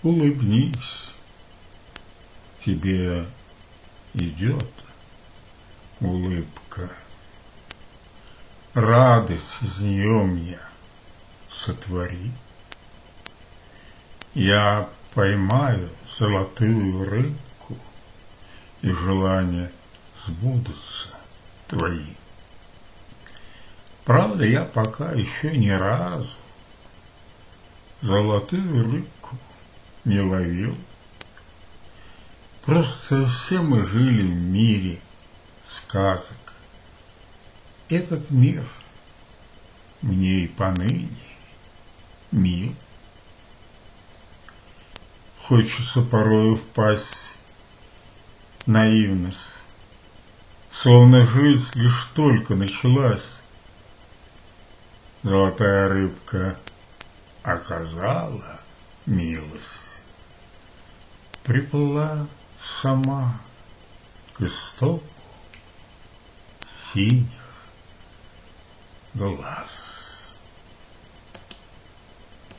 улыбнись, тебе идет улыбка. Радость из нее мне сотвори. Я поймаю золотую рыбку, и желания сбудутся твои. Правда, я пока еще ни разу золотую рыбку не ловил. Просто все мы жили в мире сказок. Этот мир мне и поныне мил. Хочется порою впасть в наивность, словно жизнь лишь только началась. Золотая рыбка оказала милость, приплыла сама к истоку синих глаз.